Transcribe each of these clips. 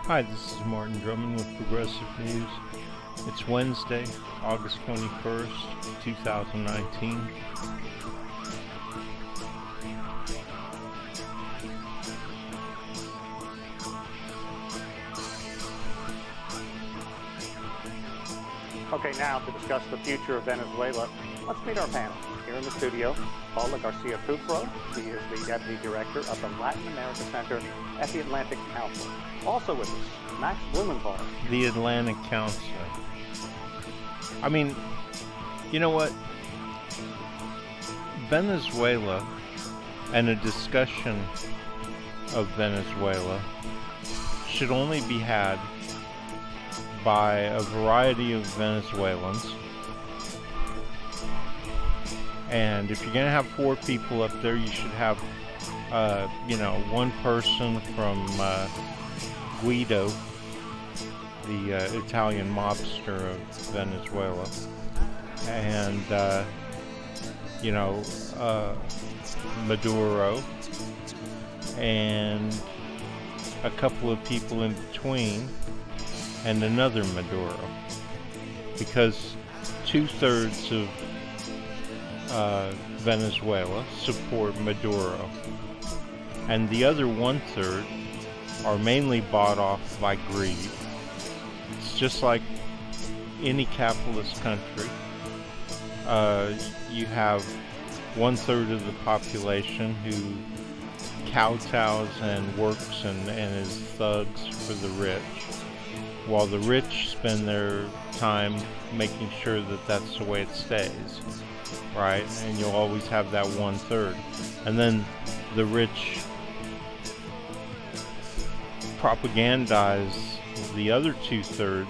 Hi, this is Martin Drummond with Progressive News. It's Wednesday, August 21st, 2019. Okay, now to discuss the future of Venezuela, let's meet our panel. Here in the studio, Paula Garcia Pufro. She is the Deputy Director of the Latin America Center at the Atlantic Council. Also with us, Max Blumenthal. The Atlantic Council. I mean, you know what? Venezuela and a discussion of Venezuela should only be had by a variety of Venezuelans. And if you're going to have four people up there, you should have, one person from Guido, the Italian mobster of Venezuela, and, Maduro, and a couple of people in between, and another Maduro, because 2/3 of Venezuela support Maduro, and the other 1/3 are mainly bought off by greed. It's just like any capitalist country. You have 1/3 of the population who kowtows and works and is thugs for the rich, while the rich spend their time making sure that that's the way it stays, right? And you'll always have that 1/3. And then the rich propagandize the other 2/3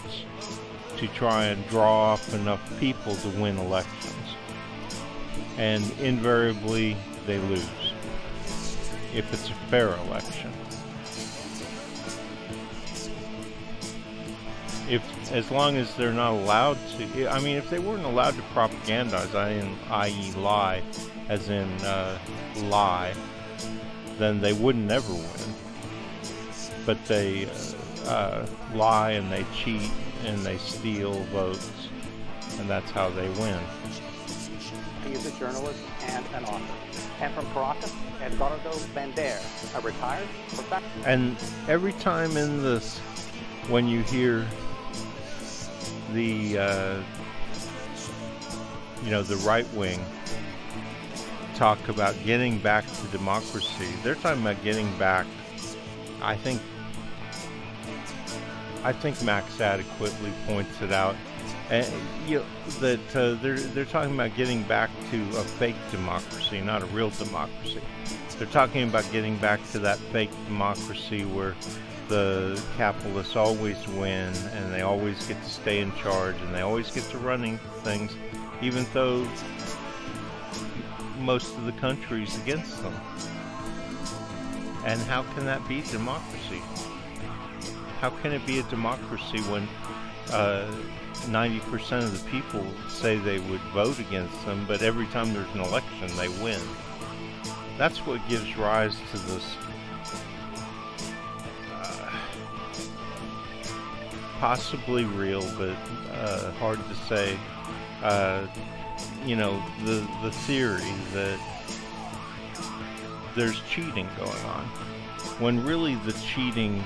to try and draw off enough people to win elections. And invariably, they lose if it's a fair election. As long as they're not allowed to, I mean, if they weren't allowed to propagandize, i.e. lie, as in lie, then they wouldn't ever win. But they lie and they cheat and they steal votes, and that's how they win. He is a journalist and an author. And from Caracas, Eduardo Bander, a retired professor. And every time in this, when you hear the the right wing talk about getting back to democracy, they're talking about getting back. I think Max adequately points it out, and that they're talking about getting back to a fake democracy, not a real democracy. They're talking about getting back to that fake democracy where the capitalists always win, and they always get to stay in charge, and they always get to running things, even though most of the country's against them. And how can that be democracy? How can it be a democracy when 90% of the people say they would vote against them, but every time there's an election, they win? That's what gives rise to this possibly real, but hard to say, the theory that there's cheating going on, when really the cheating,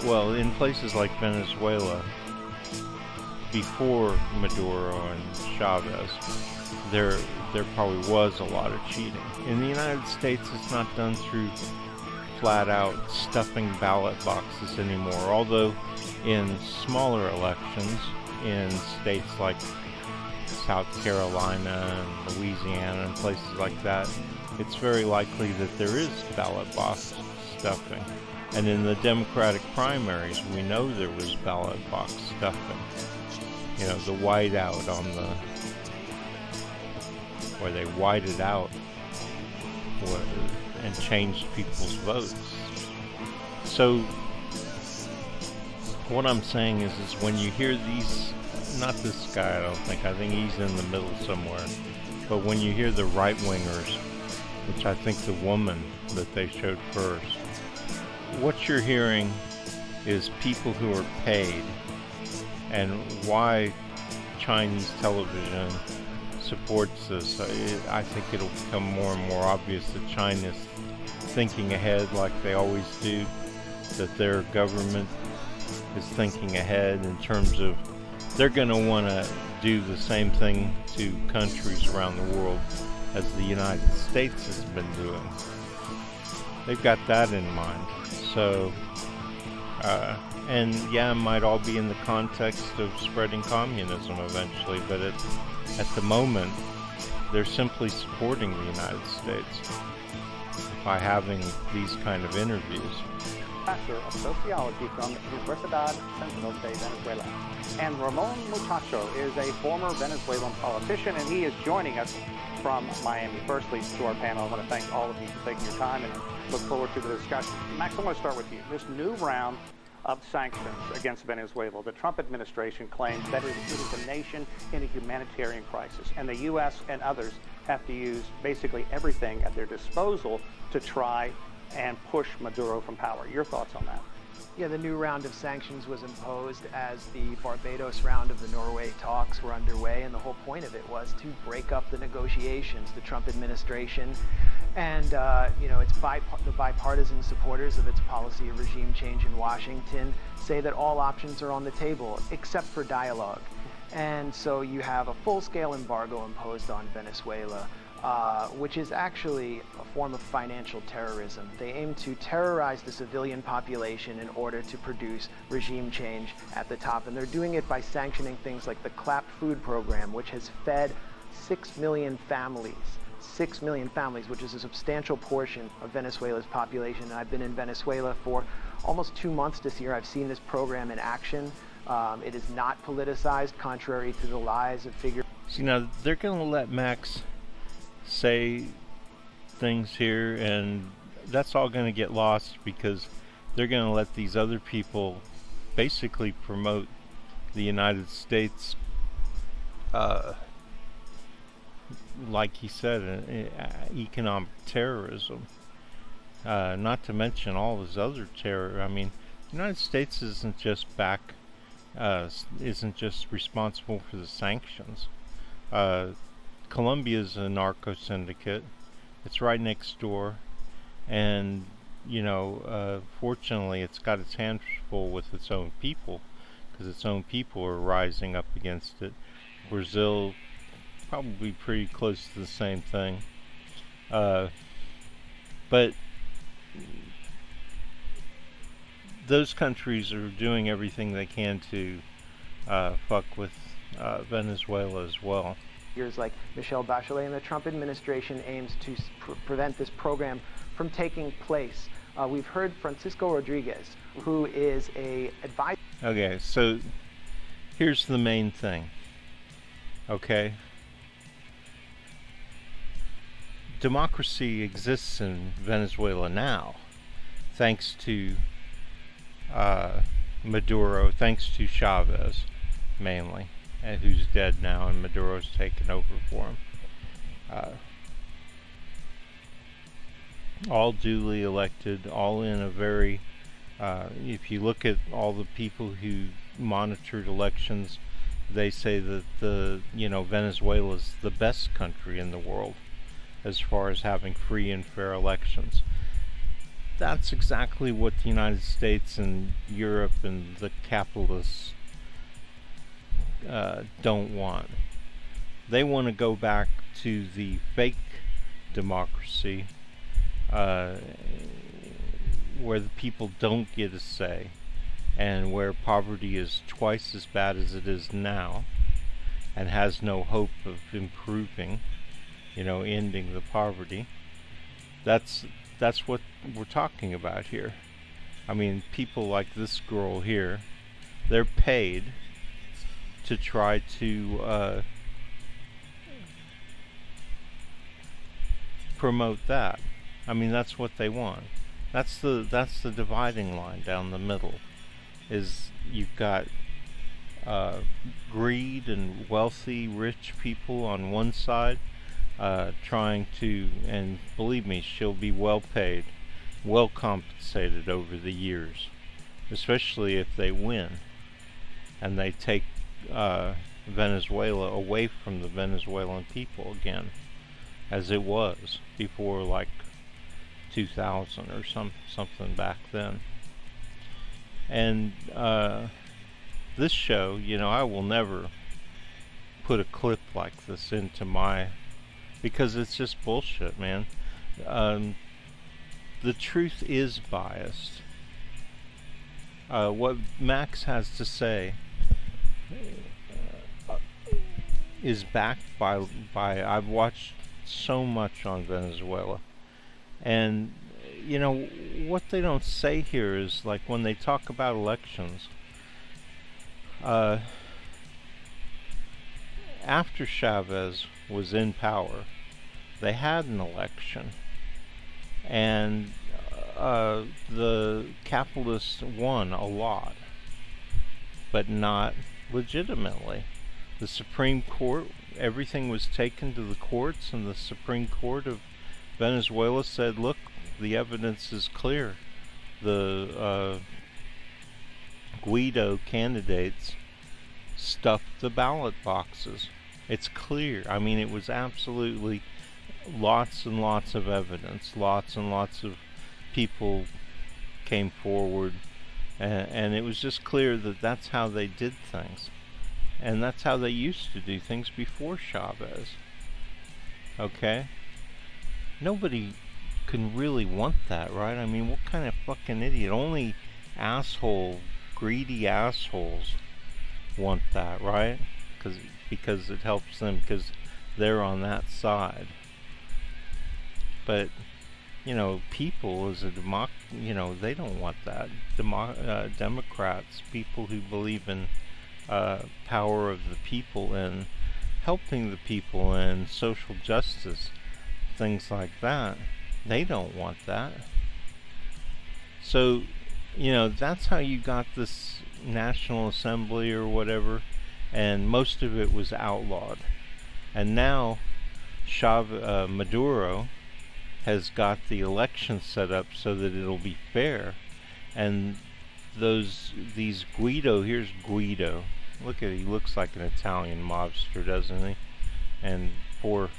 well, in places like Venezuela, before Maduro and Chavez, there probably was a lot of cheating. In the United States, it's not done through flat-out stuffing ballot boxes anymore, although in smaller elections in states like South Carolina and Louisiana and places like that, it's very likely that there is ballot box stuffing. And in the Democratic primaries, we know there was ballot box stuffing. The whiteout where they whited out and changed people's votes. So what I'm saying is when you hear these, not this guy, I think he's in the middle somewhere, but when you hear the right-wingers, which I think the woman that they showed first, what you're hearing is people who are paid, and why Chinese television supports this. I think it'll become more and more obvious that China's thinking ahead like they always do, that their government is thinking ahead in terms of they're going to want to do the same thing to countries around the world as the United States has been doing. They've got that in mind. So, and yeah, it might all be in the context of spreading communism eventually, but at the moment, they're simply supporting the United States by having these kind of interviews. Professor of Sociology from Universidad Central de Venezuela. And Ramon Muchacho is a former Venezuelan politician, and he is joining us from Miami. Firstly, to our panel, I want to thank all of you for taking your time and look forward to the discussion. Max, I want to start with you. This new round of sanctions against Venezuela, the Trump administration claims that it is a nation in a humanitarian crisis, and the U.S. and others have to use basically everything at their disposal to try and push Maduro from power. Your thoughts on that? Yeah, the new round of sanctions was imposed as the Barbados round of the Norway talks were underway, and the whole point of it was to break up the negotiations. The Trump administration and the bipartisan supporters of its policy of regime change in Washington say that all options are on the table except for dialogue. And so you have a full-scale embargo imposed on Venezuela, which is actually a form of financial terrorism. They aim to terrorize the civilian population in order to produce regime change at the top. And they're doing it by sanctioning things like the CLAP food program, which has fed 6 million families. 6 million families, which is a substantial portion of Venezuela's population. And I've been in Venezuela for almost 2 months this year. I've seen this program in action. It is not politicized, contrary to the lies of figures. See, now they're going to let Max say things here, and that's all going to get lost because they're going to let these other people basically promote the United States, like he said, economic terrorism. Not to mention all this other terror. I mean, the United States isn't just responsible for the sanctions. Colombia is a narco syndicate. It's right next door, and fortunately, it's got its hands full with its own people, because its own people are rising up against it. Brazil, probably pretty close to the same thing, but those countries are doing everything they can to fuck with Venezuela as well. Figures like Michelle Bachelet, and the Trump administration aims to prevent this program from taking place. We've heard Francisco Rodriguez, who is a advisor. Okay, so here's the main thing. Okay, democracy exists in Venezuela now, thanks to Maduro, thanks to Chavez, mainly, who's dead now, and Maduro's taken over for him. All duly elected, all in a very, if you look at all the people who monitored elections, they say that Venezuela's the best country in the world as far as having free and fair elections. That's exactly what the United States and Europe and the capitalists don't want. They want to go back to the fake democracy, where the people don't get a say, and where poverty is twice as bad as it is now, and has no hope of improving, ending the poverty. That's what we're talking about here. I mean, people like this girl here, they're paid to try to promote that. I mean, that's what they want. That's the dividing line down the middle. Is you've got greed and wealthy, rich people on one side, trying to, and believe me, she'll be well paid, well compensated over the years, especially if they win and they take Venezuela away from the Venezuelan people again, as it was before, like 2000 or something back then. And this show, you know, I will never put a clip like this into my, because it's just bullshit, man. The truth is biased. What Max has to say is backed by I've watched so much on Venezuela, and you know what they don't say here is, like, when they talk about elections, after Chavez was in power, they had an election, and the capitalists won a lot, but not legitimately. The Supreme Court, everything was taken to the courts, and the Supreme Court of Venezuela said, look, the evidence is clear. The Guaido candidates stuffed the ballot boxes. It's clear. I mean, it was absolutely lots and lots of evidence. Lots and lots of people came forward, and it was just clear that that's how they did things. And that's how they used to do things before Chavez. Okay? Nobody can really want that, right? I mean, what kind of fucking idiot? Only greedy assholes want that, right? Because it helps them, because they're on that side. But, you know, people as a you know, they don't want that. Democrats, people who believe in power of the people and helping the people and social justice, things like that, they don't want that. So, you know, that's how you got this National Assembly or whatever, and most of it was outlawed. And now Maduro has got the election set up so that it'll be fair, and these Guaido, here's Guaido. Look at, he looks like an Italian mobster, doesn't he? And poor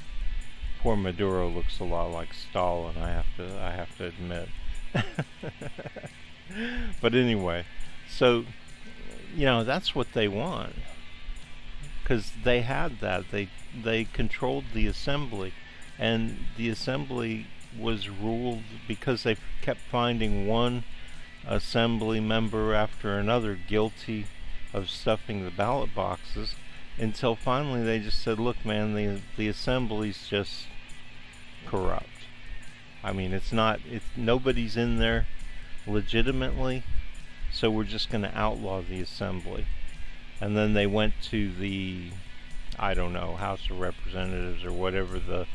Maduro looks a lot like Stalin, I have to admit. But anyway, so, you know, that's what they want, because they had that. They controlled the assembly, and the assembly was ruled because they kept finding one assembly member after another guilty of stuffing the ballot boxes, until finally they just said, look, man, the assembly's just corrupt. I mean, it's nobody's in there legitimately, so we're just going to outlaw the assembly. And then they went to the, I don't know, House of Representatives or whatever the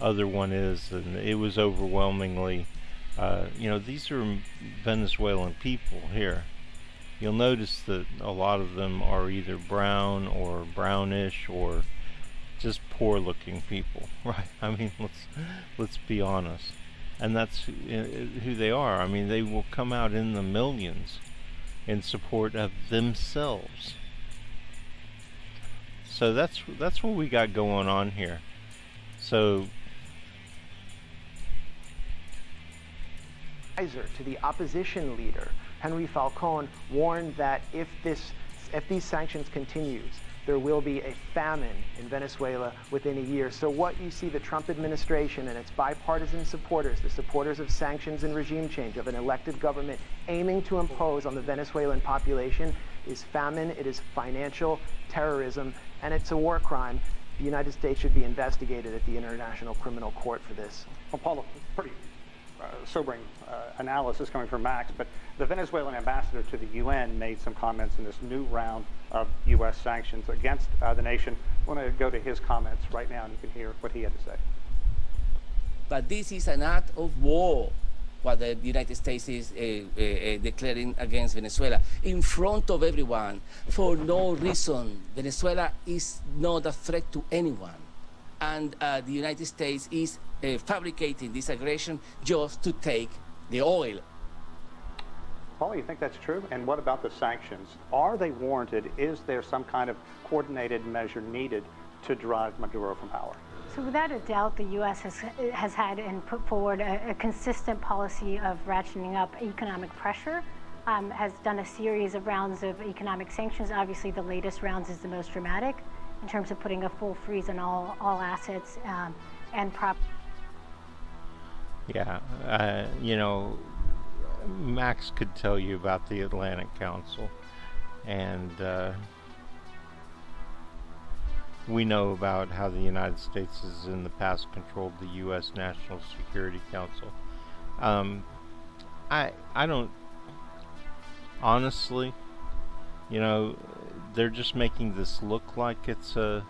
other one is, and it was overwhelmingly, you know, these are Venezuelan people here. You'll notice that a lot of them are either brown or brownish or just poor looking people, right? I mean, let's be honest. And that's who they are. I mean, they will come out in the millions in support of themselves. So that's what we got going on here. So to the opposition leader, Henry Falcone, warned that if these sanctions continues, there will be a famine in Venezuela within a year. So what you see the Trump administration and its bipartisan supporters, the supporters of sanctions and regime change, of an elected government aiming to impose on the Venezuelan population, is famine, it is financial terrorism, and it's a war crime. The United States should be investigated at the International Criminal Court for this. Well, Paula, pretty sobering analysis coming from Max, but the Venezuelan ambassador to the UN made some comments in this new round of U.S. sanctions against the nation. I want to go to his comments right now, and you can hear what he had to say. But this is an act of war, what the United States is declaring against Venezuela in front of everyone for no reason. Venezuela is not a threat to anyone, and the United States is fabricating this aggression just to take the oil. Paul, you think that's true? And what about the sanctions? Are they warranted? Is there some kind of coordinated measure needed to drive Maduro from power? So without a doubt, the U.S. has had and put forward a consistent policy of ratcheting up economic pressure, has done a series of rounds of economic sanctions. Obviously, the latest rounds is the most dramatic in terms of putting a full freeze on all assets and prop. Yeah, you know, Max could tell you about the Atlantic Council, and we know about how the United States has in the past controlled the U.S. National Security Council. I don't, honestly, you know, they're just making this look like it's a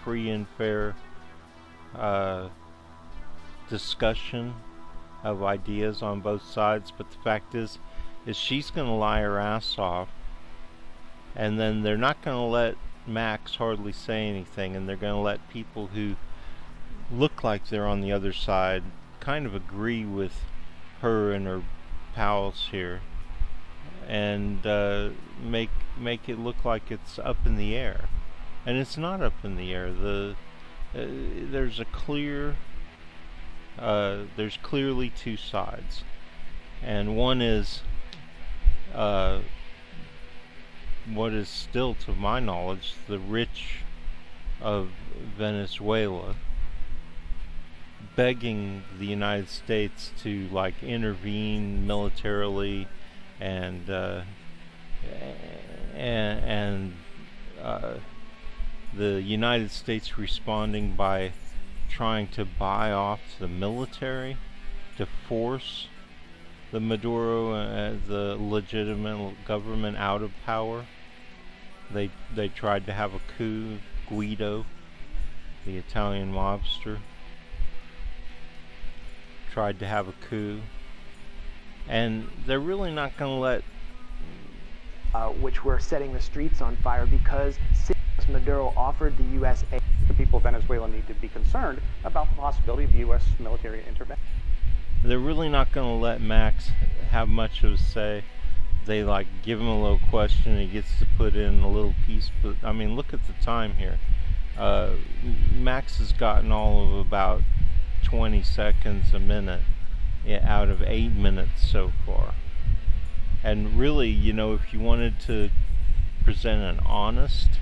free and fair discussion of ideas on both sides, but the fact is she's going to lie her ass off, and then they're not going to let Max hardly say anything, and they're going to let people who look like they're on the other side kind of agree with her and her pals here, and make it look like it's up in the air, and it's not up in the air. There's clearly two sides, and one is what is still, to my knowledge, the rich of Venezuela begging the United States to like intervene militarily and the United States responding by trying to buy off the military to force the Maduro, the legitimate government, out of power. They tried to have a coup. Guido, the Italian mobster, tried to have a coup, and they're really not going to let which were setting the streets on fire because Maduro offered the U.S. aid. The people of Venezuela need to be concerned about the possibility of U.S. military intervention. They're really not going to let Max have much of a say. They like give him a little question, he gets to put in a little piece, but I mean, look at the time here. Max has gotten all of about 20 seconds a minute out of 8 minutes so far. And really, you know, if you wanted to present an honest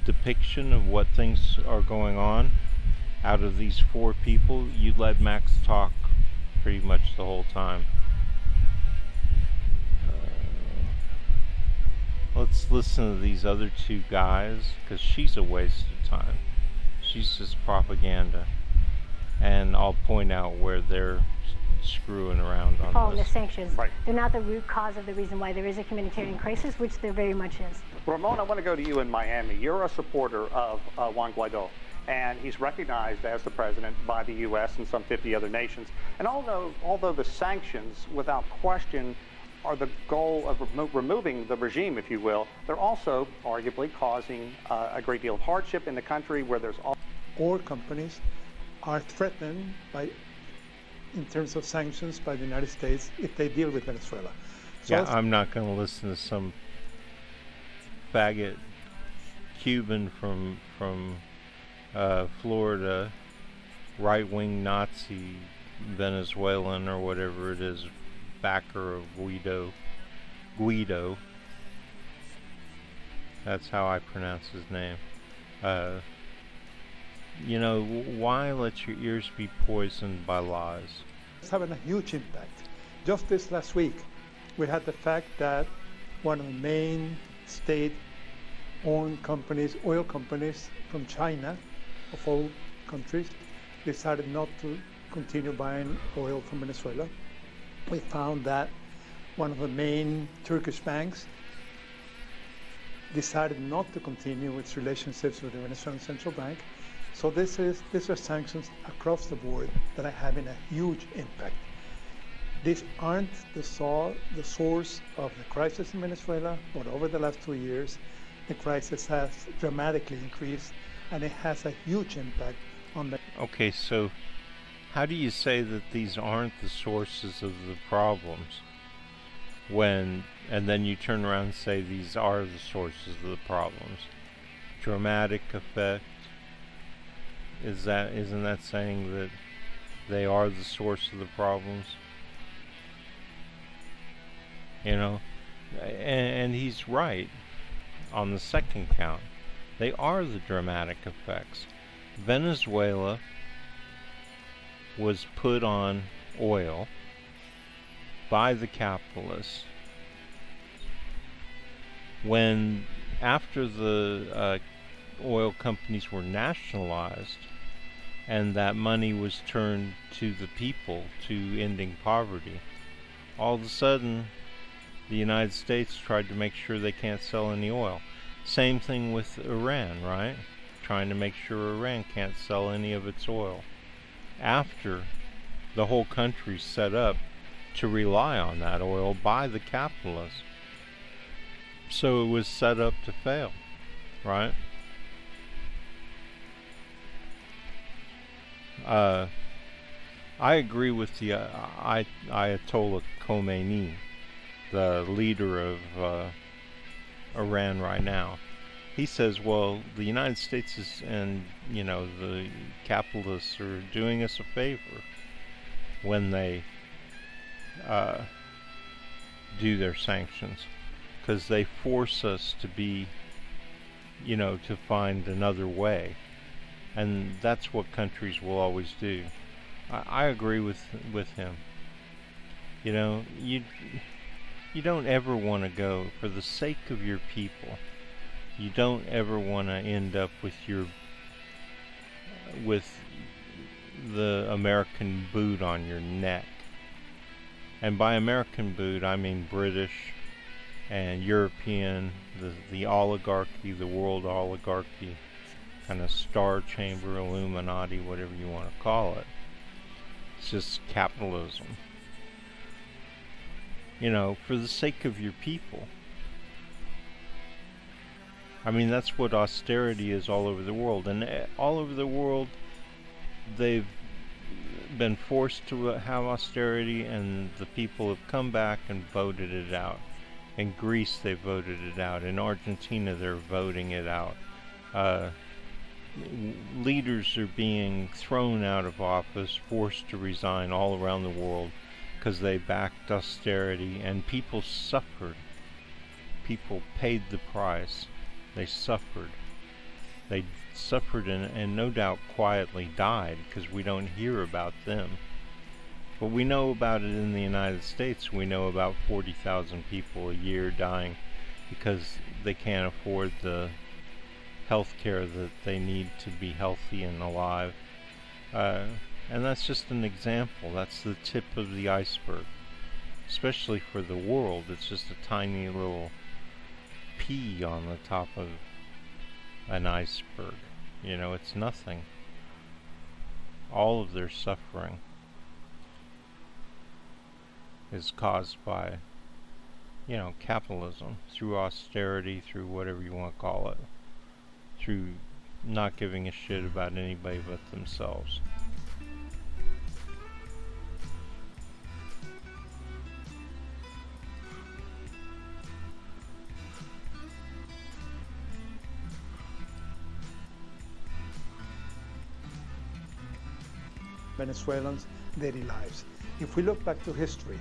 depiction of what things are going on out of these four people, you'd let Max talk pretty much the whole time. Let's listen to these other two guys, because she's a waste of time. She's just propaganda. And I'll point out where they're screwing around on Following the this. sanctions. Right. They're not the root cause of the reason why there is a humanitarian crisis, which there very much is. Ramon, I want to go to you in Miami. You're a supporter of Juan Guaido, and he's recognized as the president by the U.S. and some 50 other nations. And although the sanctions, without question, are the goal of removing the regime, if you will, they're also arguably causing a great deal of hardship in the country where there's all. Oil companies are threatened in terms of sanctions by the United States if they deal with Venezuela. So Yeah, I'm not going to listen to some faggot Cuban from Florida, right-wing Nazi Venezuelan or whatever it is, backer of Guido. That's how I pronounce his name. You know, why let your ears be poisoned by lies? it's having a huge impact. Just this last week, we had the fact that one of the main state-owned companies, oil companies from China, of all countries, decided not to continue buying oil from Venezuela. We found that one of the main Turkish banks decided not to continue its relationships with the Venezuelan Central Bank. So these are sanctions across the board that are having a huge impact. These aren't the source of the crisis in Venezuela, but over the last 2 years, the crisis has dramatically increased, and it has a huge impact on the. Okay, so how do you say that these aren't the sources of the problems when, and then you turn around and say these are the sources of the problems? Dramatic effect, isn't that saying that they are the source of the problems? You know, and he's right on the second count. They are the dramatic effects. Venezuela was put on oil by the capitalists when, after the oil companies were nationalized and that money was turned to the people, to ending poverty, all of a sudden the United States tried to make sure they can't sell any oil. Same thing with Iran, right? Trying to make sure Iran can't sell any of its oil, after the whole country's set up to rely on that oil by the capitalists. So it was set up to fail, right? I agree with the Ayatollah Khomeini, the leader of Iran right now. He says, well, the United States and the capitalists are doing us a favor when they do their sanctions, because they force us to be, to find another way. And that's what countries will always do. I agree with him. You don't ever want to go, for the sake of your people, you don't ever want to end up with the American boot on your neck. And by American boot, I mean British and European, the oligarchy, the world oligarchy, kind of Star Chamber, Illuminati, whatever you want to call it. It's just capitalism. For the sake of your people. I mean, that's what austerity is all over the world. And all over the world, they've been forced to have austerity, and the people have come back and voted it out. In Greece, they voted it out. In Argentina, they're voting it out. Leaders are being thrown out of office, forced to resign all around the world because they backed austerity, and people suffered. People paid the price. They suffered. They suffered and no doubt quietly died, because we don't hear about them. But we know about it in the United States. We know about 40,000 people a year dying because they can't afford the health care that they need to be healthy and alive. And that's just an example. That's the tip of the iceberg. Especially for the world, it's just a tiny little pea on the top of an iceberg. It's nothing. All of their suffering is caused by, capitalism, through austerity, through whatever you want to call it, through not giving a shit about anybody but themselves. Venezuelans' daily lives. If we look back to history,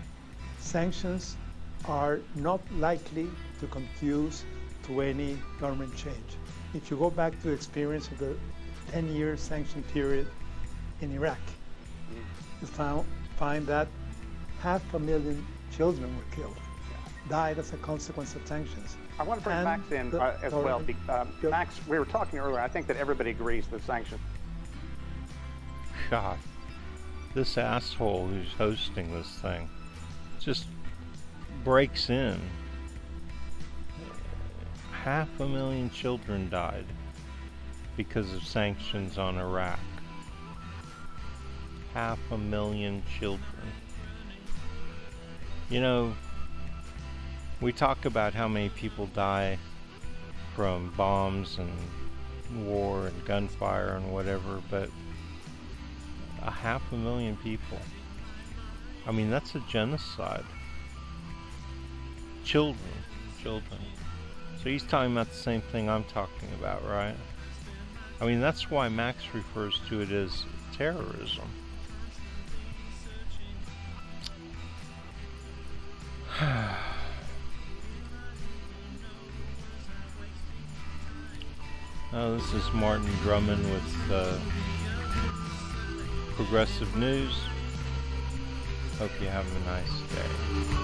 sanctions are not likely to conduce to any government change. If you go back to the experience of the 10-year sanction period in Iraq, you find that 500,000 children were killed, died as a consequence of sanctions. I want to bring Max in as well. Max, we were talking earlier, I think that everybody agrees that sanctions. God, this asshole who's hosting this thing just breaks in. 500,000 children died because of sanctions on Iraq. 500,000 children. We talk about how many people die from bombs and war and gunfire and whatever, but a 500,000 people. I mean, that's a genocide. Children. So he's talking about the same thing I'm talking about, right? I mean, that's why Max refers to it as terrorism. Oh, this is Martin Drummond with Progressive News. Hope you have a nice day.